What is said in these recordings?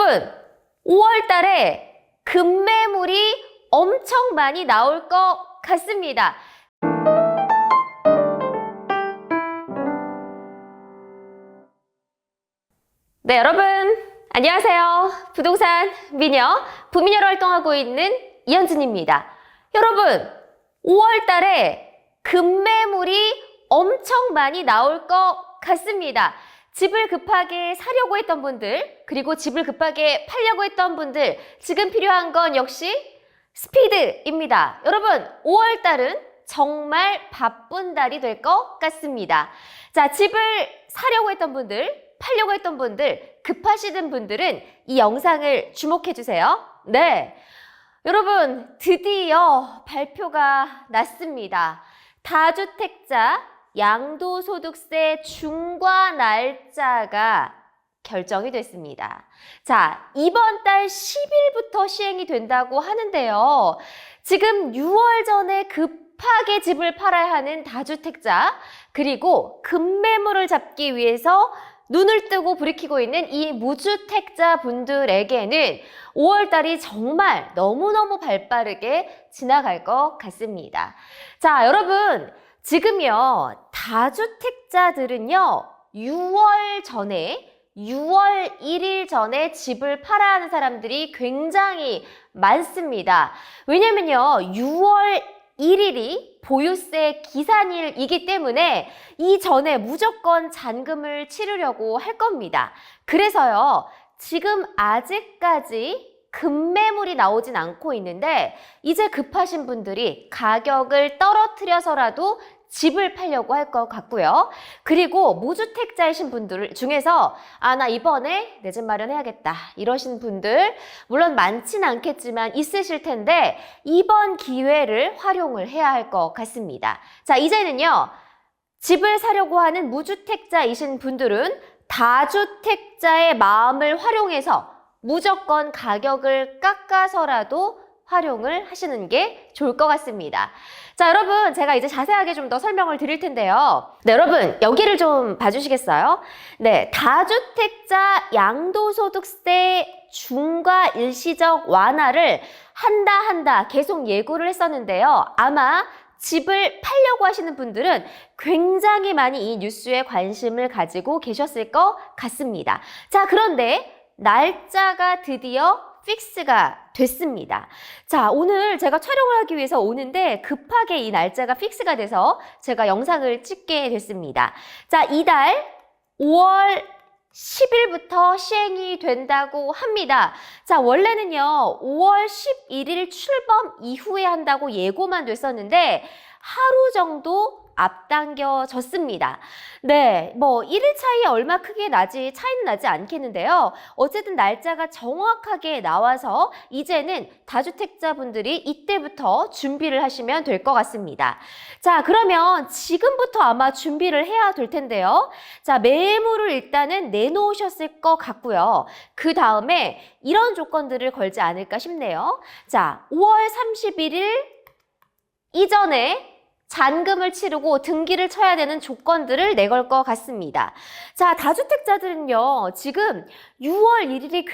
여러분, 5월 달에 급매물이 엄청 많이 나올 것 같습니다. 네, 여러분 안녕하세요. 부동산 미녀, 부미녀로 활동하고 있는 이현진입니다. 여러분, 5월 달에 급매물이 엄청 많이 나올 것 같습니다. 집을 급하게 사려고 했던 분들, 그리고 집을 급하게 팔려고 했던 분들, 지금 필요한 건 역시 스피드입니다. 여러분, 5월 달은 정말 바쁜 달이 될 것 같습니다. 자, 집을 사려고 했던 분들, 팔려고 했던 분들, 급하시는 분들은 이 영상을 주목해 주세요. 네, 여러분 드디어 발표가 났습니다. 다주택자 양도소득세 중과 날짜가 결정이 됐습니다. 자, 이번 달 10일부터 시행이 된다고 하는데요. 지금 6월 전에 급하게 집을 팔아야 하는 다주택자, 그리고 급매물을 잡기 위해서 눈을 뜨고 불이 켜고 있는 이 무주택자 분들에게는 5월 달이 정말 너무너무 발빠르게 지나갈 것 같습니다. 자, 여러분, 지금요, 다주택자들은요, 6월 1일 전에 집을 팔아야 하는 사람들이 굉장히 많습니다. 왜냐면요, 6월 1일이 보유세 기산일이기 때문에 이전에 무조건 잔금을 치르려고 할 겁니다. 그래서요, 지금 아직까지 급매물이 나오진 않고 있는데 이제 급하신 분들이 가격을 떨어뜨려서라도 집을 팔려고 할 것 같고요. 그리고 무주택자이신 분들 중에서 나 이번에 내 집 마련해야겠다 이러신 분들 물론 많진 않겠지만 있으실 텐데 이번 기회를 활용을 해야 할 것 같습니다. 자, 이제는요, 집을 사려고 하는 무주택자이신 분들은 다주택자의 마음을 활용해서 무조건 가격을 깎아서라도 활용을 하시는 게 좋을 것 같습니다. 자, 여러분, 제가 이제 자세하게 좀 더 설명을 드릴 텐데요. 네, 여러분, 여기를 좀 봐주시겠어요? 네, 다주택자 양도소득세 중과 일시적 완화를 한다 계속 예고를 했었는데요. 아마 집을 팔려고 하시는 분들은 굉장히 많이 이 뉴스에 관심을 가지고 계셨을 것 같습니다. 자, 그런데 날짜가 드디어 픽스가 됐습니다. 자, 오늘 제가 촬영을 하기 위해서 오는데 급하게 이 날짜가 픽스가 돼서 제가 영상을 찍게 됐습니다. 자, 이달 5월 10일부터 시행이 된다고 합니다. 자, 원래는요, 5월 11일 출범 이후에 한다고 예고만 됐었는데 하루 정도 앞당겨졌습니다. 네, 뭐 1일 차이 얼마 크게 차이는 나지 않겠는데요. 어쨌든 날짜가 정확하게 나와서 이제는 다주택자분들이 이때부터 준비를 하시면 될 것 같습니다. 자, 그러면 지금부터 아마 준비를 해야 될 텐데요. 자, 매물을 일단은 내놓으셨을 것 같고요. 그 다음에 이런 조건들을 걸지 않을까 싶네요. 자, 5월 31일 이전에 잔금을 치르고 등기를 쳐야 되는 조건들을 내걸 것 같습니다. 자, 다주택자들은요, 지금 6월 1일이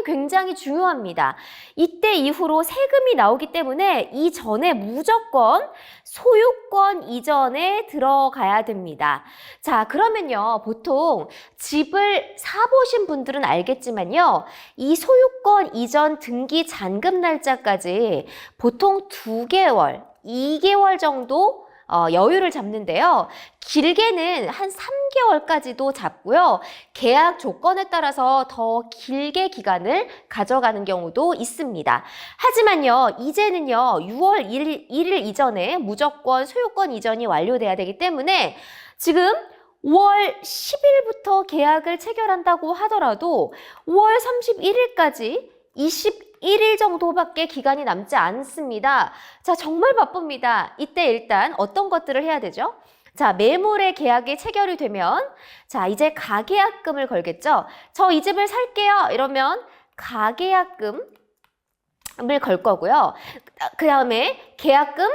굉장히 중요합니다. 이때 이후로 세금이 나오기 때문에 이전에 무조건 소유권 이전에 들어가야 됩니다. 자, 그러면요, 보통 집을 사보신 분들은 알겠지만요, 이 소유권 이전 등기 잔금 날짜까지 보통 2개월, 2개월 정도 여유를 잡는데요. 길게는 한 3개월까지도 잡고요. 계약 조건에 따라서 더 길게 기간을 가져가는 경우도 있습니다. 하지만요, 이제는요, 6월 1일 이전에 무조건 소유권 이전이 완료돼야 되기 때문에 지금 5월 10일부터 계약을 체결한다고 하더라도 5월 31일까지 21일 정도밖에 기간이 남지 않습니다. 자, 정말 바쁩니다. 이때 일단 어떤 것들을 해야 되죠? 자, 매물의 계약이 체결이 되면 자, 이제 가계약금을 걸겠죠? 저 이 집을 살게요. 이러면 가계약금을 걸 거고요. 그 다음에 계약금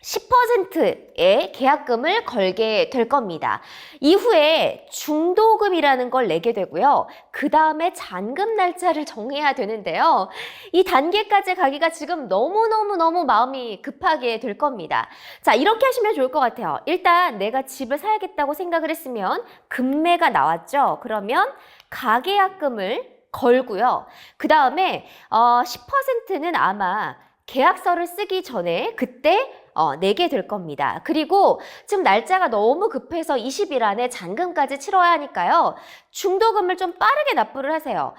10%의 계약금을 걸게 될 겁니다. 이후에 중도금이라는 걸 내게 되고요. 그 다음에 잔금 날짜를 정해야 되는데요. 이 단계까지 가기가 지금 너무너무 마음이 급하게 될 겁니다. 자, 이렇게 하시면 좋을 것 같아요. 일단 내가 집을 사야겠다고 생각을 했으면 금매가 나왔죠. 그러면 가계약금을 걸고요. 그 다음에 10%는 아마 계약서를 쓰기 전에 그때 내게 될 겁니다. 그리고 지금 날짜가 너무 급해서 20일 안에 잔금까지 치러야 하니까요. 중도금을 좀 빠르게 납부를 하세요.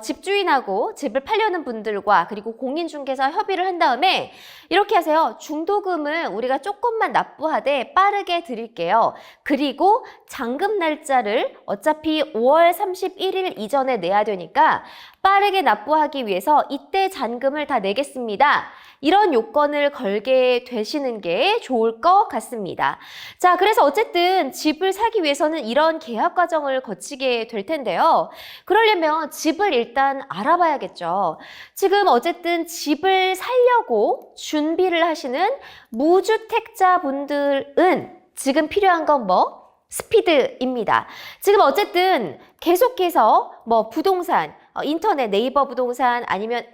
집주인하고 집을 팔려는 분들과 그리고 공인중개사 협의를 한 다음에 이렇게 하세요. 중도금은 우리가 조금만 납부하되 빠르게 드릴게요. 그리고 잔금 날짜를 어차피 5월 31일 이전에 내야 되니까 빠르게 납부하기 위해서 이때 잔금을 다 내겠습니다. 이런 요건을 걸게 되시는 게 좋을 것 같습니다. 자, 그래서 어쨌든 집을 사기 위해서는 이런 계약 과정을 거치게 될 텐데요. 그러려면 집을 일단 알아봐야겠죠. 지금 어쨌든 집을 살려고 준비를 하시는 무주택자 분들은 지금 필요한 건 뭐? 스피드입니다. 지금 어쨌든 계속해서 부동산, 인터넷 네이버 부동산 아니면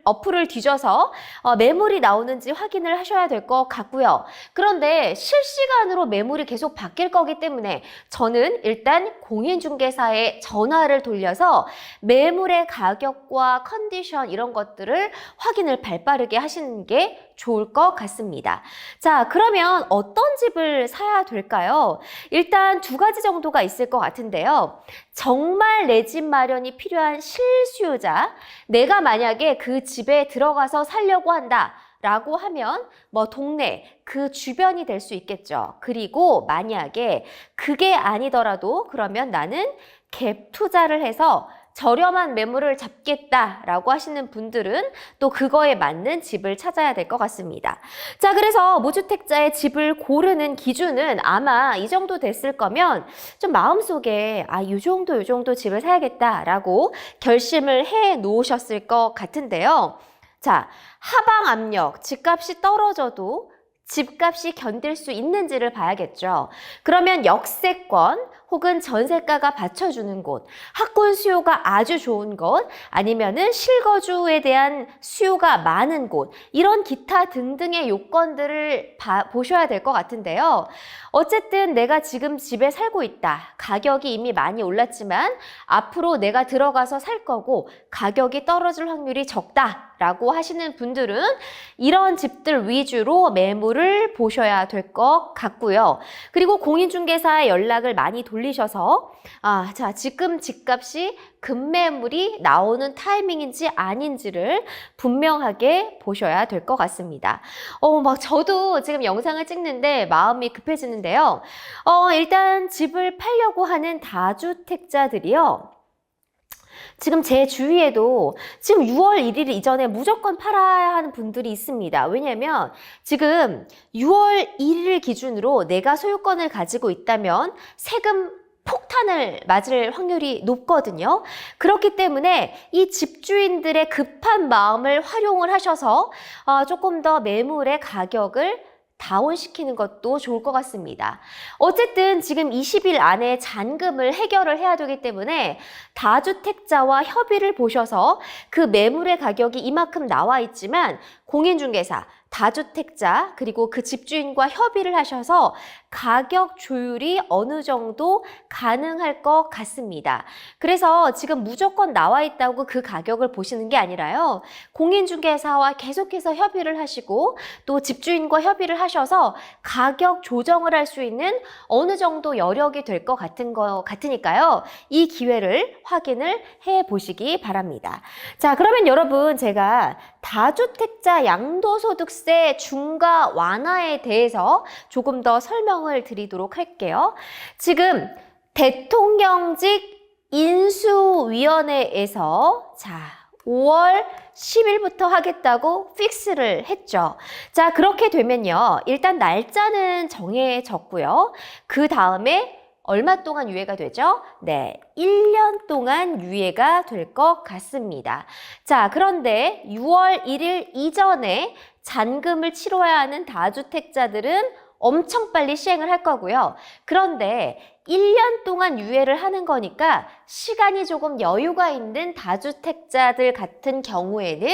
어플을 뒤져서 매물이 나오는지 확인을 하셔야 될 것 같고요. 그런데 실시간으로 매물이 계속 바뀔 거기 때문에 저는 일단 공인중개사에 전화를 돌려서 매물의 가격과 컨디션 이런 것들을 확인을 발빠르게 하시는 게 좋을 것 같습니다. 자, 그러면 어떤 집을 사야 될까요? 일단 두 가지 정도가 있을 것 같은데요. 정말 내 집 마련이 필요한 실수요자, 내가 만약에 그 집에 들어가서 살려고 한다 라고 하면 동네, 그 주변이 될 수 있겠죠. 그리고 만약에 그게 아니더라도 그러면 나는 갭 투자를 해서 저렴한 매물을 잡겠다라고 하시는 분들은 또 그거에 맞는 집을 찾아야 될 것 같습니다. 자, 그래서 무주택자의 집을 고르는 기준은 아마 이 정도 됐을 거면 좀 마음속에 이 정도 집을 사야겠다라고 결심을 해 놓으셨을 것 같은데요. 자, 하방 압력, 집값이 떨어져도 집값이 견딜 수 있는지를 봐야겠죠. 그러면 역세권 혹은 전세가가 받쳐주는 곳, 학군 수요가 아주 좋은 곳, 아니면은 실거주에 대한 수요가 많은 곳, 이런 기타 등등의 요건들을 보셔야 될 것 같은데요. 어쨌든 내가 지금 집에 살고 있다. 가격이 이미 많이 올랐지만 앞으로 내가 들어가서 살 거고 가격이 떨어질 확률이 적다라고 하시는 분들은 이런 집들 위주로 매물을 보셔야 될 것 같고요. 그리고 공인중개사에 연락을 많이 돌리셔서 자, 지금 집값이 급매물이 나오는 타이밍인지 아닌지를 분명하게 보셔야 될 것 같습니다. 저도 지금 영상을 찍는데 마음이 급해지는데요. 일단 집을 팔려고 하는 다주택자들이요. 지금 제 주위에도 지금 6월 1일 이전에 무조건 팔아야 하는 분들이 있습니다. 왜냐하면 지금 6월 1일 기준으로 내가 소유권을 가지고 있다면 세금 폭탄을 맞을 확률이 높거든요. 그렇기 때문에 이 집주인들의 급한 마음을 활용을 하셔서 조금 더 매물의 가격을 다운시키는 것도 좋을 것 같습니다. 어쨌든 지금 20일 안에 잔금을 해결을 해야 되기 때문에 다주택자와 협의를 보셔서 그 매물의 가격이 이만큼 나와 있지만 공인중개사, 다주택자 그리고 그 집주인과 협의를 하셔서 가격 조율이 어느 정도 가능할 것 같습니다. 그래서 지금 무조건 나와 있다고 그 가격을 보시는 게 아니라요. 공인중개사와 계속해서 협의를 하시고 또 집주인과 협의를 하셔서 가격 조정을 할 수 있는 어느 정도 여력이 될 것 같으니까요. 이 기회를 확인을 해 보시기 바랍니다. 자, 그러면 여러분 제가 다주택자 양도소득세 중과 완화에 대해서 조금 더 설명을 드리도록 할게요. 지금 대통령직 인수위원회에서 5월 10일부터 하겠다고 픽스를 했죠. 자, 그렇게 되면요. 일단 날짜는 정해졌고요. 그 다음에 얼마 동안 유예가 되죠? 네, 1년 동안 유예가 될 것 같습니다. 자, 그런데 6월 1일 이전에 잔금을 치러야 하는 다주택자들은 엄청 빨리 시행을 할 거고요. 그런데 1년 동안 유예를 하는 거니까 시간이 조금 여유가 있는 다주택자들 같은 경우에는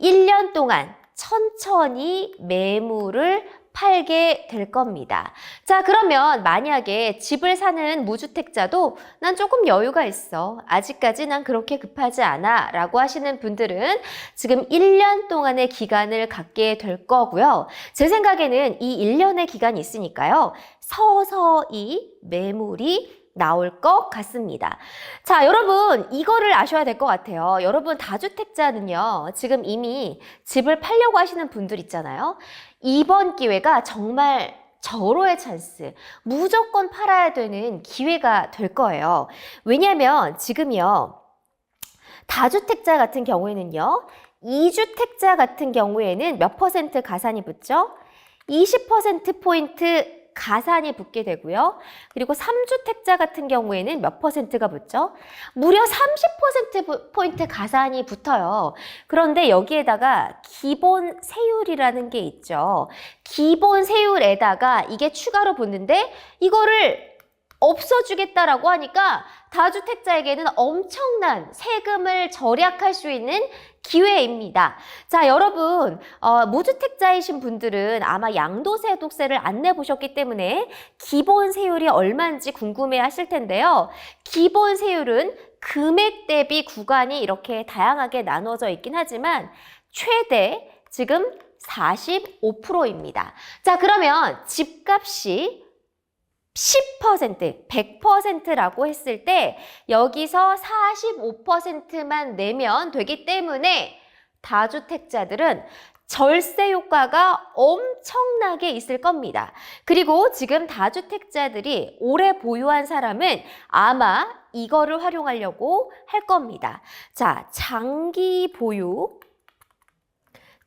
1년 동안 천천히 매물을 팔게 될 겁니다. 자, 그러면 만약에 집을 사는 무주택자도 난 조금 여유가 있어. 아직까지 난 그렇게 급하지 않아. 라고 하시는 분들은 지금 1년 동안의 기간을 갖게 될 거고요. 제 생각에는 이 1년의 기간이 있으니까요. 서서히 매물이 나올 것 같습니다. 자, 여러분 이거를 아셔야 될 것 같아요. 여러분 다주택자는요. 지금 이미 집을 팔려고 하시는 분들 있잖아요. 이번 기회가 정말 절호의 찬스, 무조건 팔아야 되는 기회가 될 거예요. 왜냐하면 지금요. 다주택자 같은 경우에는요. 2주택자 같은 경우에는 몇 퍼센트 가산이 붙죠? 20%포인트 가산이 붙게 되고요. 그리고 3주택자 같은 경우에는 몇 퍼센트가 붙죠? 무려 30%포인트 가산이 붙어요. 그런데 여기에다가 기본 세율이라는 게 있죠. 기본 세율에다가 이게 추가로 붙는데 이거를 없어주겠다라고 하니까 다주택자에게는 엄청난 세금을 절약할 수 있는 기회입니다. 자, 여러분 무주택자이신 분들은 아마 양도세독세를 안 내보셨기 때문에 기본 세율이 얼마인지 궁금해 하실 텐데요. 기본 세율은 금액 대비 구간이 이렇게 다양하게 나눠져 있긴 하지만 최대 지금 45%입니다. 자, 그러면 집값이 10%, 100%라고 했을 때 여기서 45%만 내면 되기 때문에 다주택자들은 절세 효과가 엄청나게 있을 겁니다. 그리고 지금 다주택자들이 오래 보유한 사람은 아마 이거를 활용하려고 할 겁니다. 자, 장기 보유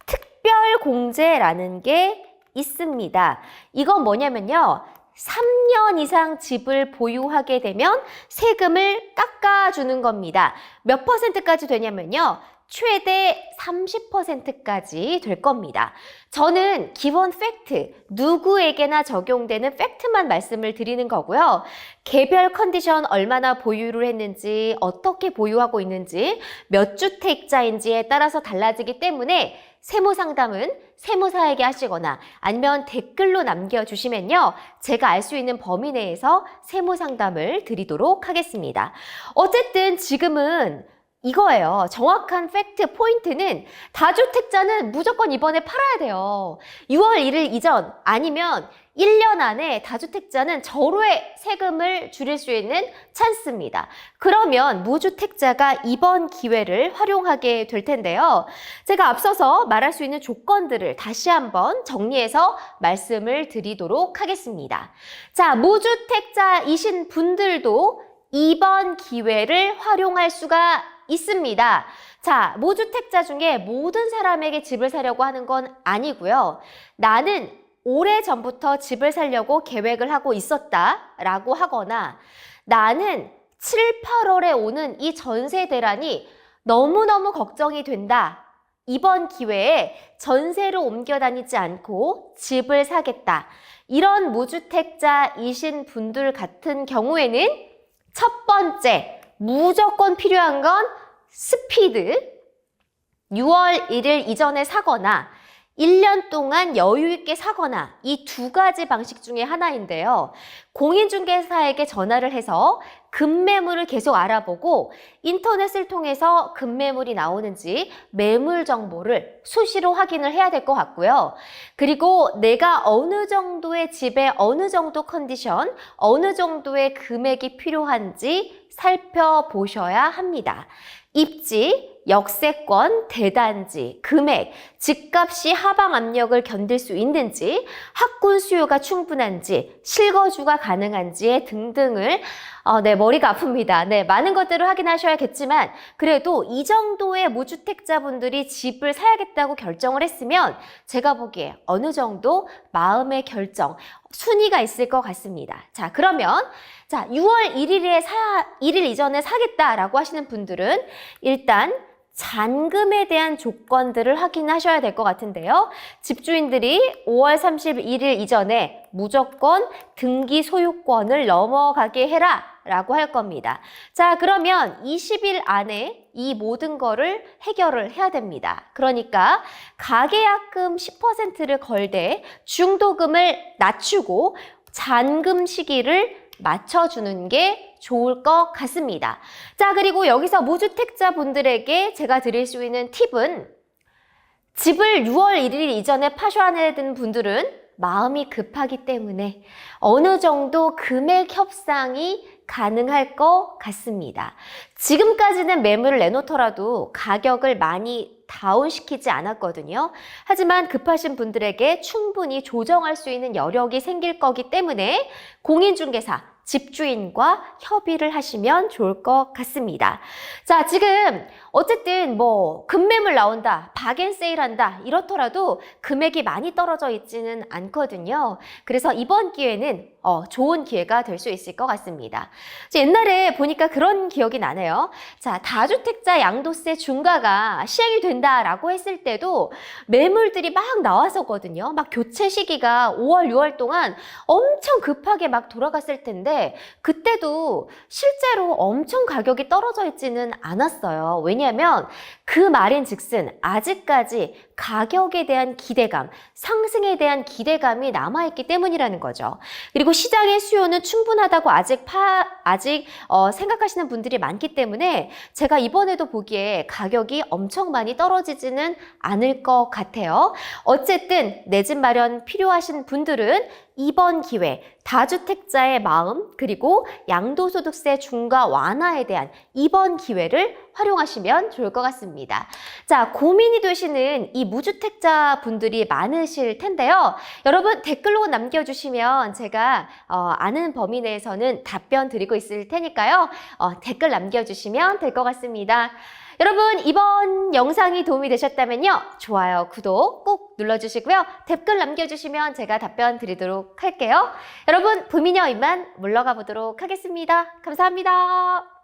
특별공제라는 게 있습니다. 이건 뭐냐면요. 3년 이상 집을 보유하게 되면 세금을 깎아주는 겁니다. 몇 퍼센트까지 되냐면요. 최대 30%까지 될 겁니다. 저는 기본 팩트, 누구에게나 적용되는 팩트만 말씀을 드리는 거고요. 개별 컨디션 얼마나 보유를 했는지, 어떻게 보유하고 있는지, 몇 주택자인지에 따라서 달라지기 때문에 세무상담은 세무사에게 하시거나 아니면 댓글로 남겨주시면요. 제가 알 수 있는 범위 내에서 세무상담을 드리도록 하겠습니다. 어쨌든 지금은 이거예요. 정확한 팩트 포인트는 다주택자는 무조건 이번에 팔아야 돼요. 6월 1일 이전 아니면 1년 안에 다주택자는 절호의 세금을 줄일 수 있는 찬스입니다. 그러면 무주택자가 이번 기회를 활용하게 될 텐데요. 제가 앞서서 말할 수 있는 조건들을 다시 한번 정리해서 말씀을 드리도록 하겠습니다. 자, 무주택자이신 분들도 이번 기회를 활용할 수가 있습니다. 자, 무주택자 중에 모든 사람에게 집을 사려고 하는 건 아니고요. 나는 오래전부터 집을 사려고 계획을 하고 있었다라고 하거나 나는 7, 8월에 오는 이 전세 대란이 너무너무 걱정이 된다. 이번 기회에 전세로 옮겨 다니지 않고 집을 사겠다. 이런 무주택자이신 분들 같은 경우에는 첫 번째, 무조건 필요한 건 스피드. 6월 1일 이전에 사거나 1년 동안 여유 있게 사거나 이 두 가지 방식 중에 하나인데요. 공인중개사에게 전화를 해서 급매물을 계속 알아보고 인터넷을 통해서 급매물이 나오는지 매물 정보를 수시로 확인을 해야 될 것 같고요. 그리고 내가 어느 정도의 집에 어느 정도 컨디션, 어느 정도의 금액이 필요한지 살펴보셔야 합니다. 입지, 역세권, 대단지, 금액, 집값이 하방 압력을 견딜 수 있는지, 학군 수요가 충분한지, 실거주가 가능한지 등등을 머리가 아픕니다. 네, 많은 것들을 확인하셔야겠지만 그래도 이 정도의 무주택자분들이 집을 사야겠다고 결정을 했으면 제가 보기에 어느 정도 마음의 결정, 순위가 있을 것 같습니다. 자, 그러면 자, 6월 1일 이전에 사겠다라고 하시는 분들은 일단 잔금에 대한 조건들을 확인하셔야 될 것 같은데요. 집주인들이 5월 31일 이전에 무조건 등기 소유권을 넘어가게 해라 라고 할 겁니다. 자, 그러면 20일 안에 이 모든 거를 해결을 해야 됩니다. 그러니까 가계약금 10%를 걸되 중도금을 낮추고 잔금 시기를 맞춰주는 게 좋을 것 같습니다. 자, 그리고 여기서 무주택자 분들에게 제가 드릴 수 있는 팁은 집을 6월 1일 이전에 파셔야 되는 분들은 마음이 급하기 때문에 어느 정도 금액 협상이 가능할 것 같습니다. 지금까지는 매물을 내놓더라도 가격을 많이 다운시키지 않았거든요. 하지만 급하신 분들에게 충분히 조정할 수 있는 여력이 생길 거기 때문에 공인중개사, 집주인과 협의를 하시면 좋을 것 같습니다. 자, 지금 어쨌든 뭐 급매물 나온다, 박앤세일한다 이렇더라도 금액이 많이 떨어져 있지는 않거든요. 그래서 이번 기회는 좋은 기회가 될 수 있을 것 같습니다. 옛날에 보니까 그런 기억이 나네요. 자, 다주택자 양도세 중과가 시행이 된다라고 했을 때도 매물들이 막 나왔었거든요. 막 교체 시기가 5월, 6월 동안 엄청 급하게 막 돌아갔을 텐데 그때도 실제로 엄청 가격이 떨어져 있지는 않았어요. 왜냐하면 그 말인즉슨 아직까지 가격에 대한 기대감, 상승에 대한 기대감이 남아있기 때문이라는 거죠. 그리고 시장의 수요는 충분하다고 아직 생각하시는 분들이 많기 때문에 제가 이번에도 보기에 가격이 엄청 많이 떨어지지는 않을 것 같아요. 어쨌든 내 집 마련 필요하신 분들은 이번 기회 다주택자의 마음 그리고 양도소득세 중과 완화에 대한 이번 기회를 활용하시면 좋을 것 같습니다. 자, 고민이 되시는 이 무주택자 분들이 많으실 텐데요. 여러분 댓글로 남겨주시면 제가 아는 범위 내에서는 답변 드리고 있을 테니까요. 댓글 남겨주시면 될 것 같습니다. 여러분 이번 영상이 도움이 되셨다면요. 좋아요, 구독 꼭 눌러주시고요. 댓글 남겨주시면 제가 답변 드리도록 할게요. 여러분 부미녀 이만 물러가 보도록 하겠습니다. 감사합니다.